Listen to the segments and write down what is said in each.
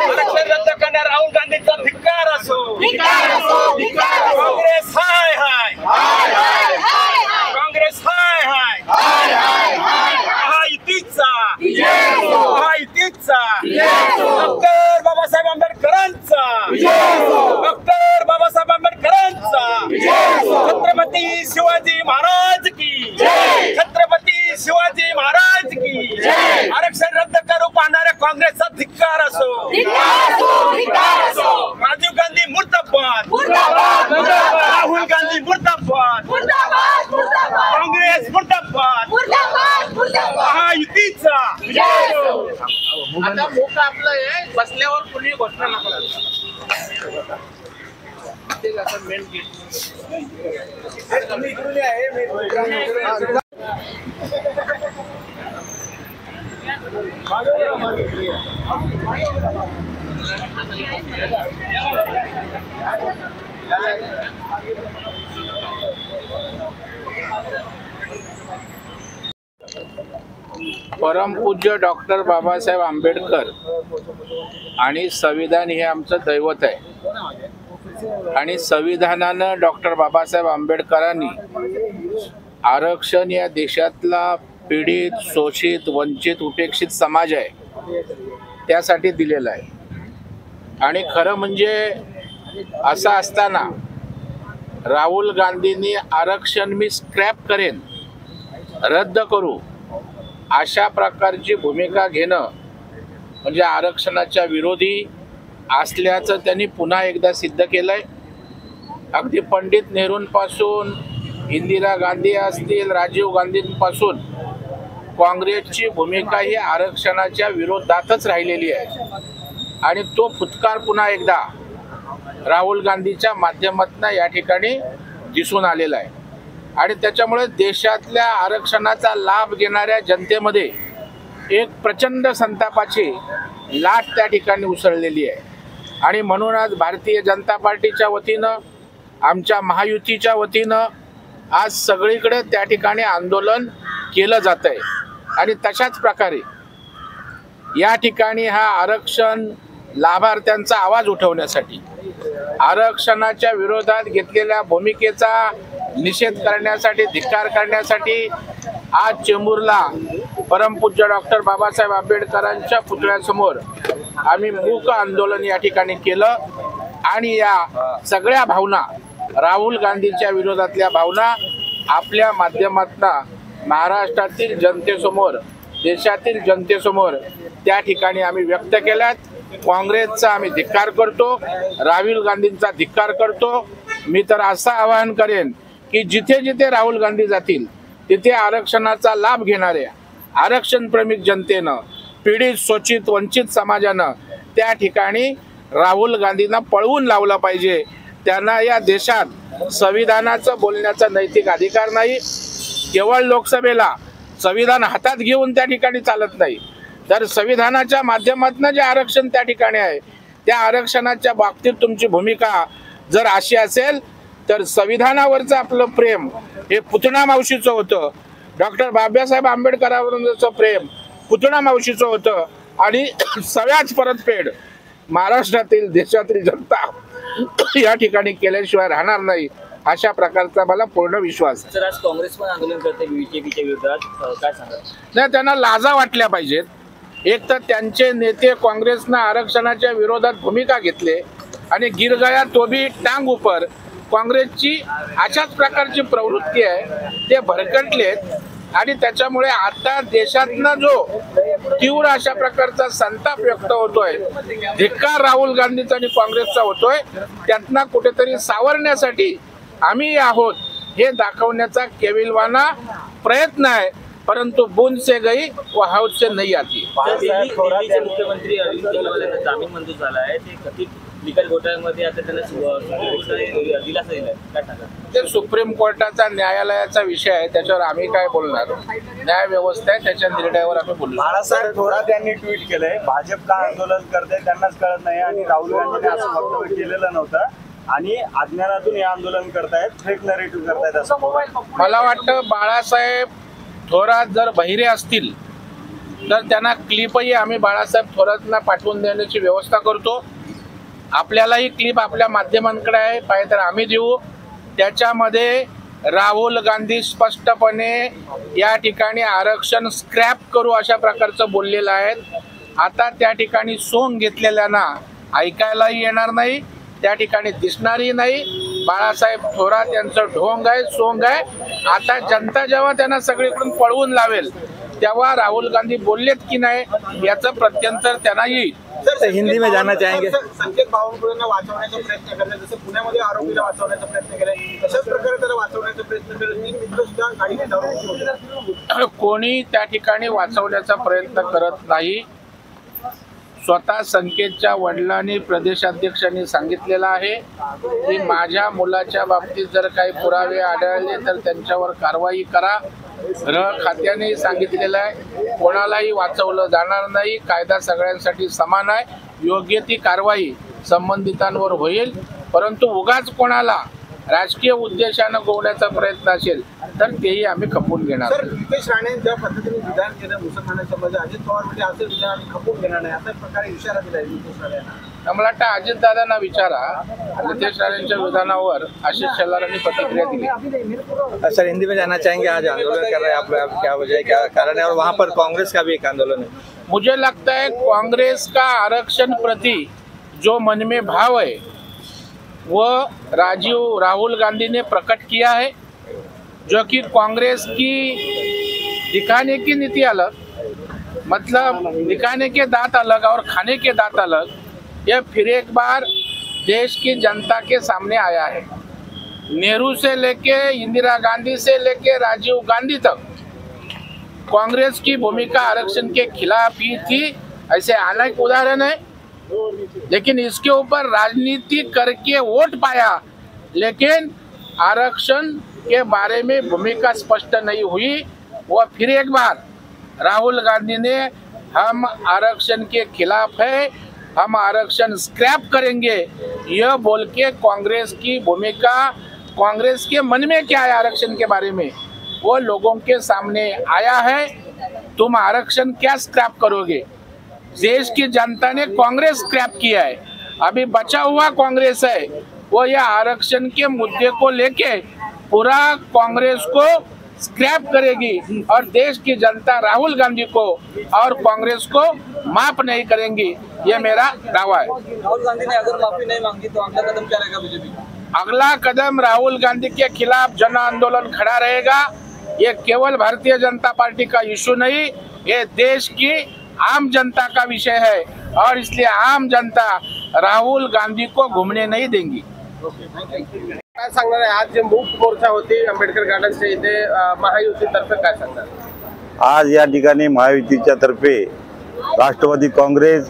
आरक्षण रद्द करणाऱ्या राहुल गांधींचा धिक्कार असो, काँग्रेस हाय हाय, काँग्रेस हाय हाय, महायुतीचा, महायुतीचा, डॉक्टर बाबासाहेब आंबेडकरांचा, डॉक्टर बाबासाहेब आंबेडकरांचा, छत्रपती शिवाजी महाराज की, छत्रपती शिवाजी महाराज की, आरक्षण रद्द करू पाहणाऱ्या काँग्रेसचा धिक्कार असो, राजीव गांधी मुर्दाबाद, राहुल गांधी मुर्दाबाद, काँग्रेस मुर्दाबाद, महायुतीचा. आता मोठं आपलं आहे, बसल्यावर कुणी घोषणा नको मेन गेट. परमपूज्य डॉक्टर बाबासाहेब आंबेडकर आणि संविधान हे आमचं दैवत आहे आणि संविधानानं डॉक्टर बाबासाहेब आंबेडकरांनी आरक्षण या देशातला पीडित, शोषित, वंचित, उपेक्षित समाज आहे त्यासाठी दिलेलं आहे. आणि खरं म्हणजे असं असताना राहुल गांधींनी आरक्षण मी स्क्रॅप करेन, रद्द करू अशा प्रकारची भूमिका घेणं म्हणजे आरक्षणाच्या विरोधी असल्याचं त्यांनी पुन्हा एकदा सिद्ध केलंय. अगदी पंडित नेहरूंपासून इंदिरा गांधी असतील, राजीव गांधींपासून काँग्रेसची भूमिका ही आरक्षणाच्या विरोधातच राहिलेली आहे आणि तो फुटकार पुन्हा एकदा राहुल गांधीच्या माध्यमातून या ठिकाणी दिसून आलेला आहे. आणि त्याच्यामुळे देशातल्या आरक्षणाचा लाभ घेणाऱ्या जनतेमध्ये एक प्रचंड संतापाची लाट त्या ठिकाणी उसळलेली आहे. आणि म्हणून आज भारतीय जनता पार्टीच्या वतीनं, आमच्या महायुतीच्या वतीनं आज सगळीकडे त्या ठिकाणी आंदोलन केलं जात आहे. आणि तशाच प्रकारे या ठिकाणी हा आरक्षण लाभार्थ्यांचा आवाज उठवण्यासाठी, आरक्षणाच्या विरोधात घेतलेल्या भूमिकेचा निषेध करण्यासाठी, धिक्कार करण्यासाठी आज चेंबूरला परमपूज्य डॉक्टर बाबासाहेब आंबेडकरांच्या पुतळ्यासमोर आम्ही मूक आंदोलन या ठिकाणी केलं. आणि या सगळ्या भावना, राहुल गांधीच्या विरोधातल्या भावना आपल्या माध्यमातून महाराष्ट्रातील जनतेसमोर, देशातील जनतेसमोर त्या ठिकाणी आम्ही व्यक्त केल्यात. काँग्रेसचा आम्ही धिक्कार करतो, राहुल गांधींचा धिक्कार करतो. मी तर असं आवाहन करेन की जिथे जिथे राहुल गांधी जातील तिथे आरक्षणाचा लाभ घेणाऱ्या आरक्षण प्रेमिक जनतेनं, पीडित, शोषित, वंचित समाजानं त्या ठिकाणी राहुल गांधींना पळवून लावलं पाहिजे. त्यांना या देशात संविधानाचं बोलण्याचा नैतिक अधिकार नाही. केवळ लोकसभेला संविधान हातात घेऊन त्या ठिकाणी चालत नाही, तर संविधानाच्या माध्यमातून जे आरक्षण त्या ठिकाणी आहे त्या आरक्षणाच्या बाबतीत तुमची भूमिका जर अशी असेल तर संविधानावरचं आपलं प्रेम हे पुतणा मावशीचं होतं, डॉक्टर बाबासाहेब आंबेडकरांवरचं प्रेम पुतणा मावशीचं होतं आणि सगळ्याच परतफेड महाराष्ट्रातील, देशातील जनता या ठिकाणी केल्याशिवाय राहणार नाही अशा प्रकारचा मला पूर्ण विश्वास आहे. सर, आज काँग्रेस पण आंदोलन करते बीजेपीच्या विरोधात, काय सांगा? नाही, त्यांना लाजा वाटल्या पाहिजेत. एक तर त्यांचे नेते काँग्रेसनं आरक्षणाच्या विरोधात भूमिका घेतले आणि गिर गया तो भी टांग ऊपर, काँग्रेसची अशाच प्रकारची प्रवृत्ती आहे, ते भरकटलेत आणि त्याच्यामुळे आता देशातनं जो तीव्र अशा प्रकारचा संताप व्यक्त होतोय, धिक्कार राहुल गांधीचा आणि काँग्रेसचा होतोय, त्यातनं कुठेतरी सावरण्यासाठी आम्ही आहोत हे दाखवण्याचा केविलवाना प्रयत्न आहे. परंतु बूंद से गई व हौद से नहीं आती. मुख्यमंत्री अरविंद केजरीवाल जामीन मंजूर झाला आहे, ते कथित लिकल घोटाळ्यामध्ये आता त्यांना दिलासा दिलाय, काय सांगा? ते सुप्रीम कोर्टाचा, न्यायालयाचा विषय आहे, त्याच्यावर आम्ही काय बोलणार. न्याय व्यवस्था आहे, त्याच्या निर्णयावर आम्ही बोललो. बाळासाहेब थोरात यांनी ट्विट केलंय, भाजप का आंदोलन करते त्यांनाच कळत नाही आणि राहुल गांधींनी असं वक्तव्य केलेलं नव्हतं आणि अज्ञानातून हे आंदोलन करतायत, फेक नरेटिव्ह करतायत असं. मला वाटतं बाळासाहेब थोरात जर बहिरे असतील तर त्यांना क्लिपही आम्ही बाळासाहेब थोरातना पाठवून देण्याची व्यवस्था करतो. आपल्यालाही क्लिप आपल्या माध्यमांकडे आहे, पाहिजे तर आम्ही देऊ. त्याच्यामध्ये राहुल गांधी स्पष्टपणे या ठिकाणी आरक्षण स्क्रॅप करू अशा प्रकारचं बोललेलं आहे. आता त्या ठिकाणी सोंग घेतलेल्यांना ऐकायलाही येणार नाही, त्या ठिकाणी दिसणारही नाही. बाळासाहेब थोरात यांचं ढोंग आहे, सोंग आहे. आता जनता जेव्हा त्यांना सगळीकडून पळवून लावेल तेव्हा राहुल गांधी बोललेत की नाही याचं प्रत्यंतर त्यांना येईल. सर, हिंदी में जाना चाहेंगे. संकेत बावनकुळेंना वाचवण्याचा प्रयत्न करतात, जसं पुण्यामध्ये आरोपीला वाचवण्याचा प्रयत्न केलाय तशाच प्रकारे त्याला वाचवण्याचा प्रयत्न करत तीन मित्र सुद्धा गाडी घेऊन कोणी त्या ठिकाणी वाचवण्याचा प्रयत्न करत नाही. स्वतः संकेतच्या वडिलांनी प्रदेशाध्यक्षांनी सांगितलेलं आहे की माझ्या मुलाच्या बाबतीत जर काही पुरावे आढळले तर त्यांच्यावर कारवाई करा. गृह खात्याने सांगितलेलं आहे कोणालाही वाचवलं जाणार नाही, कायदा सगळ्यांसाठी समान आहे, योग्य ती कारवाई संबंधितांवर होईल. परंतु उगाच कोणाला राजकीय उद्देशानं गोवण्याचा प्रयत्न असेल तर तेही आम्ही खपवून घेणार. सर, नितेश राणे ज्या पद्धतीने विधान केलं मुसलमानाच्या मध्ये, अजित पवार म्हणजे असं विधान आम्ही खपवून घेणार नाही अशा प्रकारे इशारा दिलाय नितेश राणेंना. मला वाटतं अजितदादांना विचारा, नितेश राणेंच्या विधानावर आशिष शेलारांनी प्रतिक्रिया दिली. सर, हिंदी में जाना चाहेंगे. आज आंदोलन कर रहे हैं आप, क्या वजह है, क्या कारण है, और वहाँ पर कांग्रेस का भी एक आंदोलन है. मुझे लगता है कांग्रेस का आरक्षण प्रति जो मन में भाव है वो राहुल गांधी ने प्रकट किया है, जो कि कांग्रेस की दिखाने की नीति अलग, मतलब दिखाने के दांत अलग और खाने के दांत अलग, यह फिर एक बार देश की जनता के सामने आया है. नेहरू से लेके इंदिरा गांधी से लेके राजीव गांधी तक कांग्रेस की भूमिका आरक्षण के खिलाफ ही थी. ऐसे अनेक उदाहरण है, लेकिन इसके ऊपर राजनीति करके वोट पाया, लेकिन आरक्षण के बारे में भूमिका स्पष्ट नहीं हुई. वह फिर एक बार राहुल गांधी ने हम आरक्षण के खिलाफ है, हम आरक्षण स्क्रैप करेंगे, यह बोल के कांग्रेस की भूमिका, कांग्रेस के मन में क्या है आरक्षण के बारे में वो लोगों के सामने आया है. तुम आरक्षण क्या स्क्रैप करोगे? देश की जनता ने कांग्रेस स्क्रैप किया है, अभी बचा हुआ कांग्रेस है वो यह आरक्षण के मुद्दे को लेके पूरा कांग्रेस को स्क्रैप करेगी और देश की जनता राहुल गांधी को और कांग्रेस को माफ नहीं करेंगी, ये मेरा दावा है. राहुल गांधी ने अगर माफी नहीं मांगी तो अगला कदम क्या रहेगा बीजेपी? अगला कदम राहुल गांधी के खिलाफ जन आंदोलन खड़ा रहेगा. ये केवल भारतीय जनता पार्टी का इशू नहीं, ये देश की आम जनता का विषय है और इसलिए आम जनता राहुल गांधी को घूमने नहीं देंगी. काय सांगणार आहे? आज जे मूक मोर्चा होती आंबेडकर गार्डनच्या इथे महायुतीतर्फे काय सांगणार? आज या ठिकाणी महायुतीच्या तर्फे राष्ट्रवादी काँग्रेस,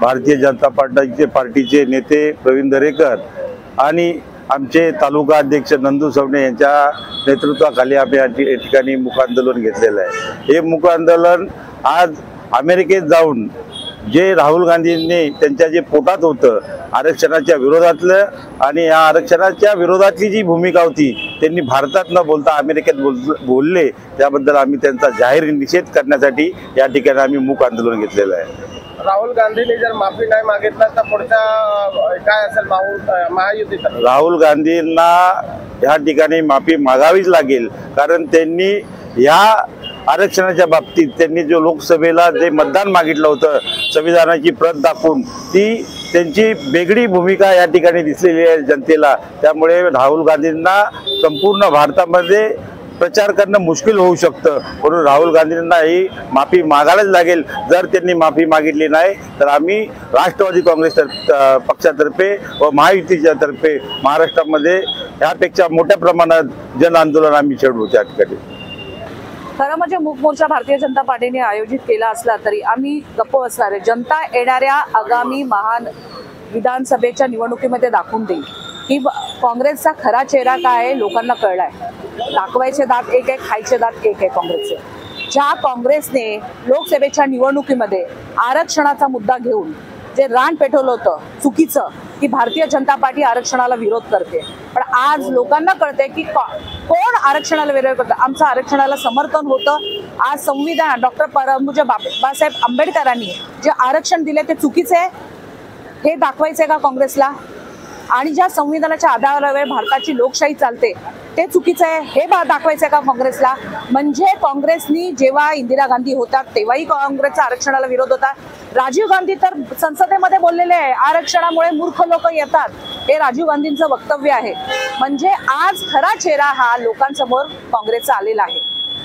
भारतीय जनता पार्टीचे नेते प्रवीण दरेकर आणि आमचे तालुका अध्यक्ष नंदू सवणे यांच्या नेतृत्वाखाली आम्ही या ठिकाणी मूक आंदोलन घेतलेलं आहे. हे मूक आंदोलन आज अमेरिकेत जाऊन जे राहुल गांधींनी त्यांच्या जे पोटात होतं आरक्षणाच्या विरोधातलं आणि या आरक्षणाच्या विरोधातली जी भूमिका होती त्यांनी भारतात न बोलता अमेरिकेत बोलले, त्याबद्दल आम्ही त्यांचा जाहीर निषेध करण्यासाठी या ठिकाणी आम्ही मूक आंदोलन घेतलेलं आहे. राहुल गांधींनी जर माफी नाही मागितला तर पुढचा काय असेल महायुतीचा? राहुल गांधींना या ठिकाणी माफी मागावीच लागेल, कारण त्यांनी या आरक्षणाच्या बाबतीत त्यांनी जो लोकसभेला जे मतदान मागितलं होतं संविधानाची प्रत दाखवून, ती त्यांची वेगळी भूमिका या ठिकाणी दिसलेली आहे जनतेला. त्यामुळे राहुल गांधींना संपूर्ण भारतामध्ये प्रचार करणं मुश्किल होऊ शकतं, म्हणून राहुल गांधींना ही माफी मागायलाच लागेल. जर त्यांनी माफी मागितली नाही तर आम्ही राष्ट्रवादी काँग्रेस पक्षातर्फे व महायुतीच्या तर्फे महाराष्ट्रामध्ये यापेक्षा मोठ्या प्रमाणात जन आंदोलन आम्ही छेडू. त्या ठिकाणी खरं म्हणजे मूक मोर्चा भारतीय जनता पार्टीने आयोजित केला असला तरी आम्ही गप्प बसणार आहे. जनता येणाऱ्या आगामी विधानसभेच्या निवडणुकीमध्ये दाखवून देईल की काँग्रेसचा खरा चेहरा काय आहे लोकांना कळलाय. दाखवायचे दात एक आहे, खायचे दात एक आहे काँग्रेसचे. ज्या काँग्रेसने लोकसभेच्या निवडणुकीमध्ये आरक्षणाचा मुद्दा घेऊन जे रान पेटवलं होतं चुकीचं की भारतीय जनता पार्टी आरक्षणाला विरोध करते, पण आज लोकांना कळते की कोण आरक्षणाला विरोध करतं? आमचं आरक्षणाला समर्थन होतं. आज संविधान डॉक्टर परमपूज्य बाबासाहेब आंबेडकरांनी जे आरक्षण दिले ते चुकीचे आहे हे दाखवायचंय का काँग्रेसला? आणि ज्या संविधानाच्या आधारावर भारताची लोकशाही चालते ते चुकीचं आहे हे दाखवायचंय का काँग्रेसला? म्हणजे काँग्रेसनी जेव्हा इंदिरा गांधी होतात तेव्हाही काँग्रेसचा आरक्षणाला विरोध होता. राजीव गांधी तर संसदेमध्ये बोललेले आहे आरक्षणामुळे मूर्ख लोक येतात, हे राजीव गांधींचं वक्तव्य आहे. म्हणजे आज खरा चेहरा हा लोकांसमोर काँग्रेसचा आलेला आहे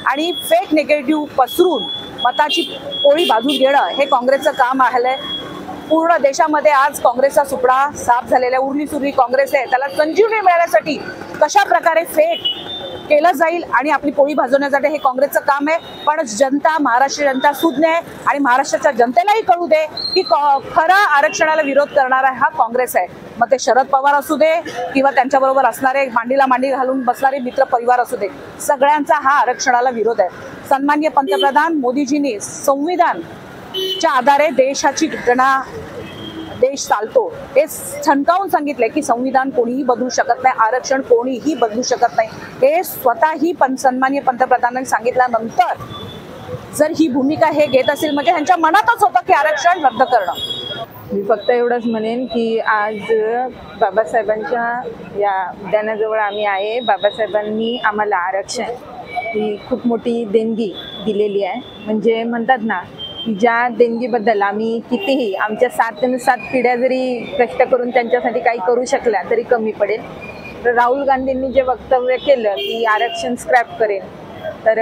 आणि फेक नेगेटिव्ह पसरून मताची पोळी भाजून घेणं हे काँग्रेसचं काम आहे. पूर्ण देशामध्ये आज काँग्रेसचा सुपडा साफ झालेला आहे. उरली सुरली काँग्रेस आहे, त्याला संजीवनी मिळण्यासाठी कशा प्रकारे फेक केलं जाईल आणि आपली पोळी भाजवण्यासाठी हे काँग्रेसचं काम आहे. पण जनता, महाराष्ट्र जनता सुज्ञ आहे आणि महाराष्ट्राच्या जनतेलाही कळू दे की खरा आरक्षणाला विरोध करणारा हा काँग्रेस आहे. मग ते शरद पवार असू दे किंवा त्यांच्याबरोबर असणारे मांडीला मांडी घालून बसणारे मित्र परिवार असू दे, सगळ्यांचा हा आरक्षणाला विरोध आहे. सन्माननीय पंतप्रधान मोदीजींनी संविधानच्या आधारे देशाची घटना देश चालतो हे ठणकावून सांगितलंय की संविधान कोणीही बदलू शकत नाही, आरक्षण कोणीही बदलू शकत नाही. हे स्वतःही सन्माननीय पंतप्रधानांनी सांगितल्यानंतर जर ही भूमिका हे घेत असेल म्हणजे ह्यांच्या मनातच होतं की आरक्षण रद्द करणं. मी फक्त एवढंच म्हणेन की आज बाबासाहेबांच्या या उद्यानाजवळ आम्ही आहे. बाबासाहेबांनी आम्हाला आरक्षण ही खूप मोठी देणगी दिलेली आहे. म्हणजे म्हणतात ना की ज्या देणगीबद्दल आम्ही कितीही आमच्या 7 पिढ्या जरी कष्ट करून त्यांच्यासाठी काही करू शकल्या तरी कमी पडेल. तर राहुल गांधींनी जे वक्तव्य केलं की आरक्षण स्क्रॅप करेल, तर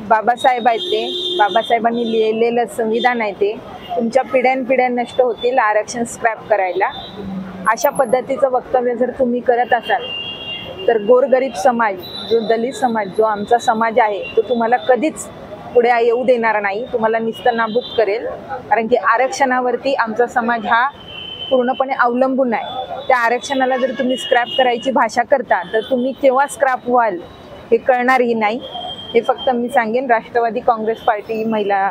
बाबासाहेब आहेत ते, बाबासाहेबांनी लिहिलेलं संविधान आहे ते, तुमच्या पिढ्यानपिढ्या नष्ट होतील आरक्षण स्क्रॅप करायला. अशा पद्धतीचं वक्तव्य जर तुम्ही करत असाल तर गोरगरीब समाज, जो दलित समाज, जो आमचा समाज आहे तो तुम्हाला कधीच पुढे येऊ देणार नाही, तुम्हाला निस्तनाबूत करेल. कारण की आरक्षणावरती आमचा समाज हा पूर्णपणे अवलंबून आहे. त्या आरक्षणाला जर तुम्ही स्क्रॅप करायची भाषा करता तर तुम्ही केव्हा स्क्रॅप व्हाल हे कळणारही नाही. हे फक्त मी सांगेन राष्ट्रवादी काँग्रेस पार्टी महिला